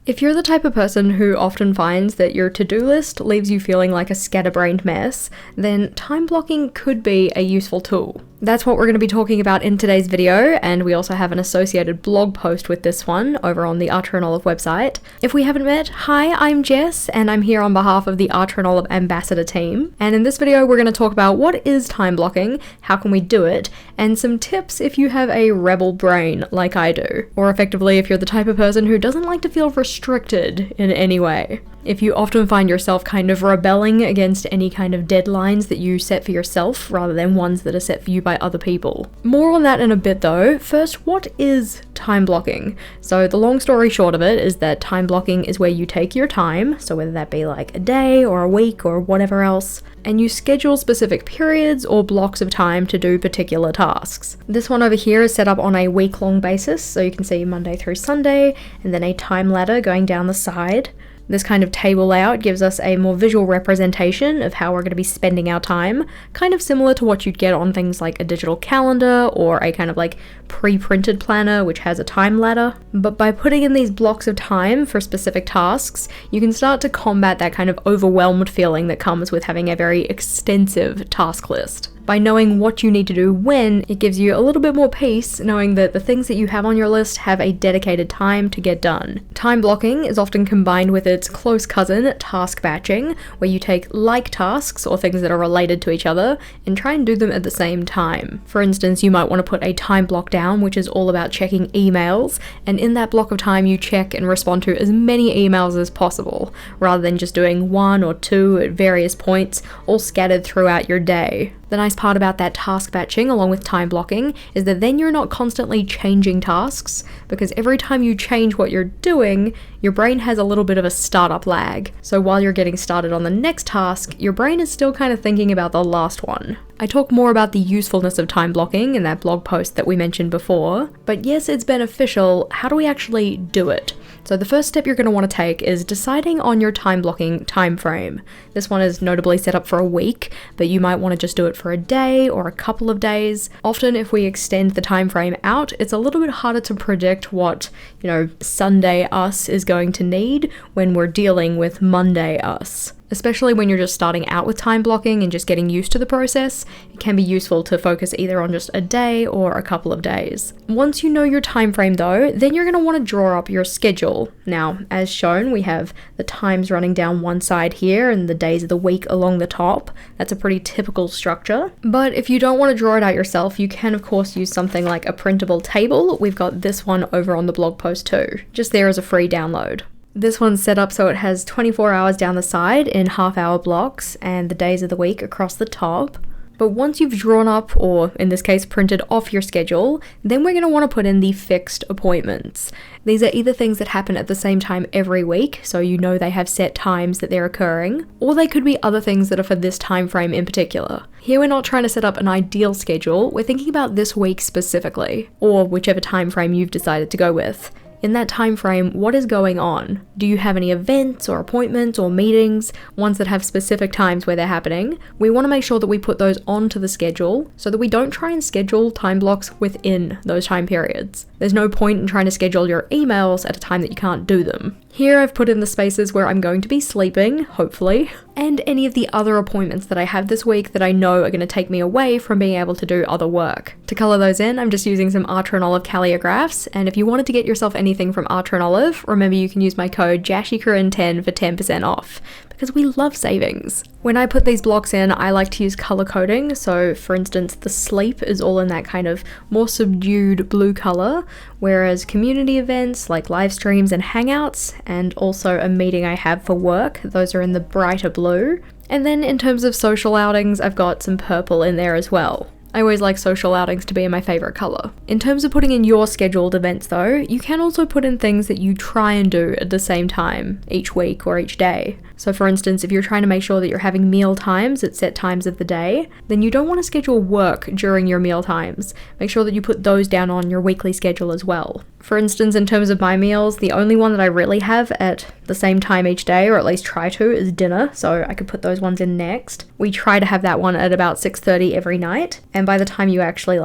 If you're the type of person who often finds that your to-do list leaves you feeling like a scatterbrained mess, then time blocking could be a useful tool. That's what we're going to be talking about in today's video, and we also have an associated blog post with this one over on the Art Journal of website. If we haven't met, hi, I'm Jess, and I'm here on behalf of the Art Journal of Ambassador team. And in this video, we're going to talk about what is time blocking, how can we do it, and some tips if you have a rebel brain like I do. Or effectively, if you're the type of person who doesn't like to feel restricted in any way. If you often find yourself kind of rebelling against any kind of deadlines that you set for yourself rather than ones that are set for you by other people. More on that in a bit though. First, what is time blocking? So the long story short of it is that time blocking is where you take your time, so whether that be like a day or a week or whatever else, and you schedule specific periods or blocks of time to do particular tasks. This one over here is set up on a week-long basis, so you can see Monday through Sunday, and then a time ladder going down the side. This kind of table layout gives us a more visual representation of how we're going to be spending our time, kind of similar to what you'd get on things like a digital calendar or a kind of like pre-printed planner which has a time ladder. But by putting in these blocks of time for specific tasks, you can start to combat that kind of overwhelmed feeling that comes with having a very extensive task list. By knowing what you need to do when, it gives you a little bit more peace knowing that the things that you have on your list have a dedicated time to get done. Time blocking is often combined with its close cousin, task batching, where you take like tasks or things that are related to each other and try and do them at the same time. For instance, you might want to put a time block down which is all about checking emails, and in that block of time you check and respond to as many emails as possible, rather than just doing one or two at various points, all scattered throughout your day. The nice part about that task batching along with time blocking is that then you're not constantly changing tasks, because every time you change what you're doing, your brain has a little bit of a startup lag. So while you're getting started on the next task, your brain is still kind of thinking about the last one. I talk more about the usefulness of time blocking in that blog post that we mentioned before, but yes, it's beneficial. How do we actually do it? So the first step you're going to want to take is deciding on your time blocking time frame. This one is notably set up for a week, but you might want to just do it for a day or a couple of days. Often if we extend the time frame out, it's a little bit harder to predict what, Sunday us is going to need when we're dealing with Monday us. Especially when you're just starting out with time blocking and just getting used to the process, it can be useful to focus either on just a day or a couple of days. Once you know your time frame though, then you're going to want to draw up your schedule. Now, as shown, we have the times running down one side here and the days of the week along the top. That's a pretty typical structure. But if you don't want to draw it out yourself, you can of course use something like a printable table. We've got this one over on the blog post too, just there as a free download. This one's set up so it has 24 hours down the side in half-hour blocks and the days of the week across the top. But once you've drawn up, or in this case printed off your schedule, then we're going to want to put in the fixed appointments. These are either things that happen at the same time every week, so you know they have set times that they're occurring, or they could be other things that are for this time frame in particular. Here we're not trying to set up an ideal schedule, we're thinking about this week specifically, or whichever time frame you've decided to go with. In that time frame, what is going on? Do you have any events or appointments or meetings, ones that have specific times where they're happening? We want to make sure that we put those onto the schedule so that we don't try and schedule time blocks within those time periods. There's no point in trying to schedule your emails at a time that you can't do them. Here I've put in the spaces where I'm going to be sleeping, hopefully, and any of the other appointments that I have this week that I know are going to take me away from being able to do other work. To colour those in, I'm just using some Art Journal calligraphs, and if you wanted to get yourself anything from Art Journal, remember you can use my code JASHIKARIN10 for 10% off, because we love savings. When I put these blocks in, I like to use colour coding, so for instance the sleep is all in that kind of more subdued blue colour, whereas community events like live streams and hangouts, and also a meeting I have for work, those are in the brighter blue. And then in terms of social outings, I've got some purple in there as well. I always like social outings to be in my favourite colour. In terms of putting in your scheduled events though, you can also put in things that you try and do at the same time each week or each day. So for instance, if you're trying to make sure that you're having meal times at set times of the day, then you don't want to schedule work during your meal times. Make sure that you put those down on your weekly schedule as well. For instance, in terms of my meals, the only one that I really have at the same time each day, or at least try to, is dinner, so I could put those ones in next. We try to have that one at about 6:30 every night, and by the time you actually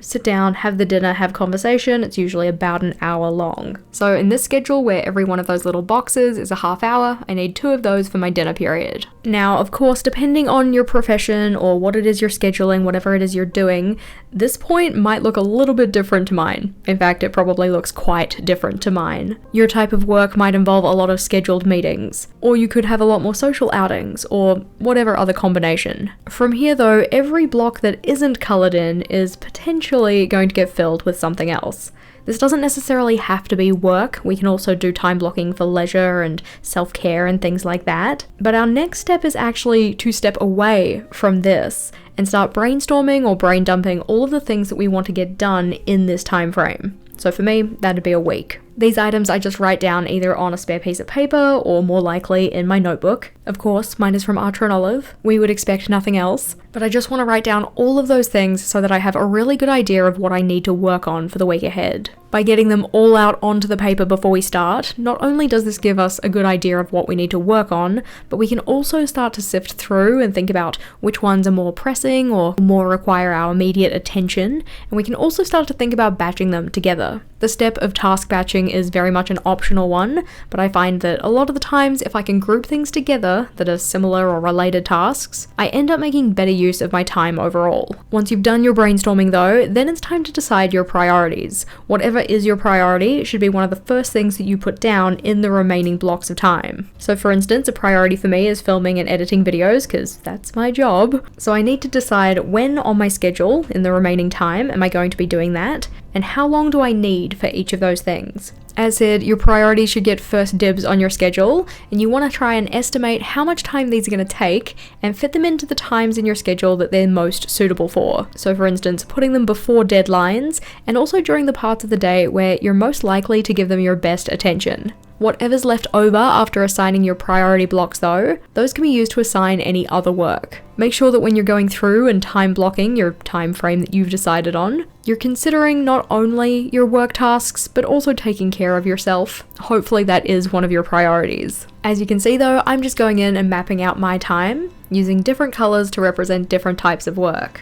sit down, have the dinner, have conversation, it's usually about an hour long. So in this schedule where every one of those little boxes is a half hour, I need 2 of those for my dinner period. Now, of course, depending on your profession or what it is you're scheduling, whatever it is you're doing, this point might look a little bit different to mine. In fact, it probably looks quite different to mine. Your type of work might involve a lot of scheduled meetings, or you could have a lot more social outings, or whatever other combination. From here though, every block that isn't colored in is potentially going to get filled with something else. This doesn't necessarily have to be work. We can also do time blocking for leisure and self-care and things like that. But our next step is actually to step away from this and start brainstorming or brain dumping all of the things that we want to get done in this time frame. So for me, that'd be a week. These items I just write down either on a spare piece of paper or more likely in my notebook. Of course, mine is from Archer and Olive. We would expect nothing else. But I just want to write down all of those things so that I have a really good idea of what I need to work on for the week ahead. By getting them all out onto the paper before we start, not only does this give us a good idea of what we need to work on, but we can also start to sift through and think about which ones are more pressing or more require our immediate attention, and we can also start to think about batching them together. The step of task batching is very much an optional one, but I find that a lot of the times if I can group things together that are similar or related tasks, I end up making better use of my time overall. Once you've done your brainstorming though, then it's time to decide your priorities. Whatever is your priority should be one of the first things that you put down in the remaining blocks of time. So for instance, a priority for me is filming and editing videos because that's my job. So I need to decide when on my schedule in the remaining time am I going to be doing that, and how long do I need for each of those things. As said, your priorities should get first dibs on your schedule, and you want to try and estimate how much time these are going to take and fit them into the times in your schedule that they're most suitable for. So for instance, putting them before deadlines and also during the parts of the day where you're most likely to give them your best attention. Whatever's left over after assigning your priority blocks though, those can be used to assign any other work. Make sure that when you're going through and time blocking your time frame that you've decided on, you're considering not only your work tasks, but also taking care of yourself. Hopefully that is one of your priorities. As you can see though, I'm just going in and mapping out my time, using different colors to represent different types of work.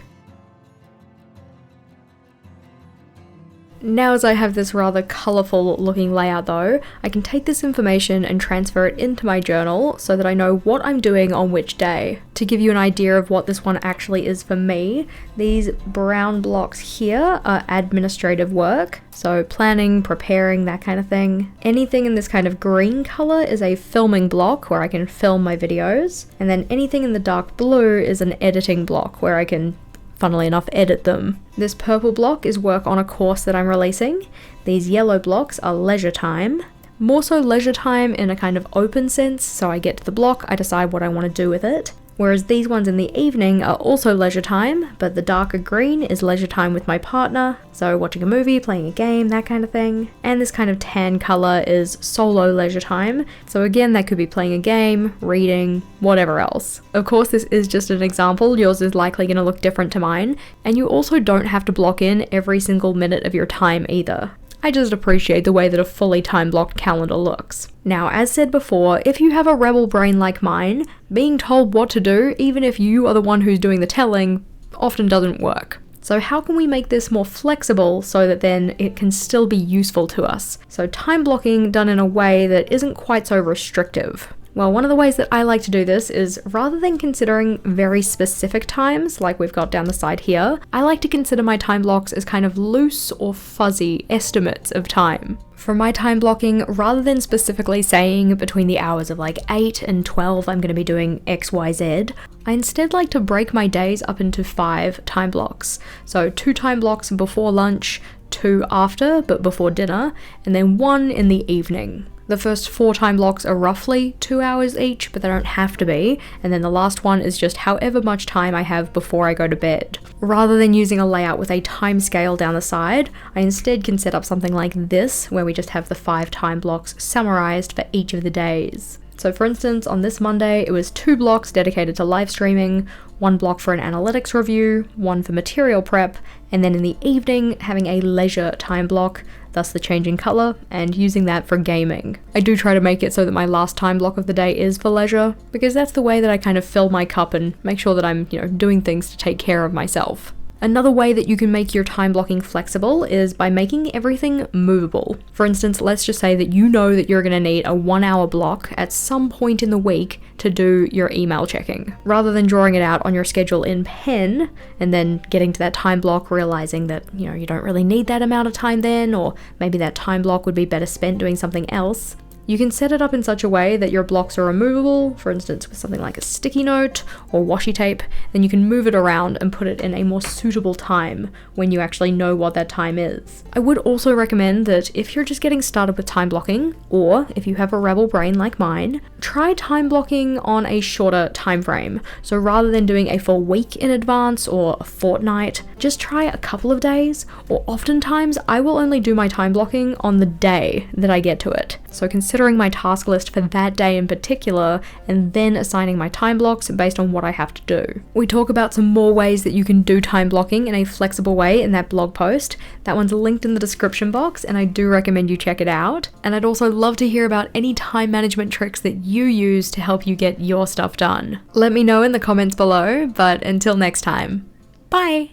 Now as I have this rather colourful looking layout though, I can take this information and transfer it into my journal so that I know what I'm doing on which day. To give you an idea of what this one actually is for me, these brown blocks here are administrative work, so planning, preparing, that kind of thing. Anything in this kind of green colour is a filming block where I can film my videos, and then anything in the dark blue is an editing block where I can, funnily enough, edit them. This purple block is work on a course that I'm releasing. These yellow blocks are leisure time. More so leisure time in a kind of open sense, so I get to the block, I decide what I want to do with it. Whereas these ones in the evening are also leisure time, but the darker green is leisure time with my partner, so watching a movie, playing a game, that kind of thing. And this kind of tan colour is solo leisure time, so again that could be playing a game, reading, whatever else. Of course this is just an example, yours is likely going to look different to mine, and you also don't have to block in every single minute of your time either. I just appreciate the way that a fully time-blocked calendar looks. Now, as said before, if you have a rebel brain like mine, being told what to do, even if you are the one who's doing the telling, often doesn't work. So how can we make this more flexible so that then it can still be useful to us? So time blocking done in a way that isn't quite so restrictive. Well, one of the ways that I like to do this is, rather than considering very specific times, like we've got down the side here, I like to consider my time blocks as kind of loose or fuzzy estimates of time. For my time blocking, rather than specifically saying between the hours of like 8 and 12 I'm going to be doing XYZ, I instead like to break my days up into 5 time blocks. So 2 time blocks before lunch, 2 after but before dinner, and then 1 in the evening. The first 4 time blocks are roughly 2 hours each, but they don't have to be, and then the last one is just however much time I have before I go to bed. Rather than using a layout with a time scale down the side, I instead can set up something like this, where we just have the 5 time blocks summarized for each of the days. So for instance, on this Monday, it was 2 blocks dedicated to live streaming, 1 block for an analytics review, 1 for material prep, and then in the evening, having a leisure time block, thus the change in color, and using that for gaming. I do try to make it so that my last time block of the day is for leisure, because that's the way that I kind of fill my cup and make sure that I'm, doing things to take care of myself. Another way that you can make your time blocking flexible is by making everything movable. For instance, let's just say that you know that you're going to need a 1-hour block at some point in the week to do your email checking. Rather than drawing it out on your schedule in pen and then getting to that time block realizing that, you don't really need that amount of time then, or maybe that time block would be better spent doing something else. You can set it up in such a way that your blocks are removable, for instance with something like a sticky note or washi tape, then you can move it around and put it in a more suitable time when you actually know what that time is. I would also recommend that if you're just getting started with time blocking, or if you have a rebel brain like mine, try time blocking on a shorter time frame. So rather than doing a full week in advance or a fortnight, just try a couple of days, or oftentimes I will only do my time blocking on the day that I get to it. So considering my task list for that day in particular, and then assigning my time blocks based on what I have to do. We talk about some more ways that you can do time blocking in a flexible way in that blog post. That one's linked in the description box, and I do recommend you check it out. And I'd also love to hear about any time management tricks that you use to help you get your stuff done. Let me know in the comments below, but until next time, bye!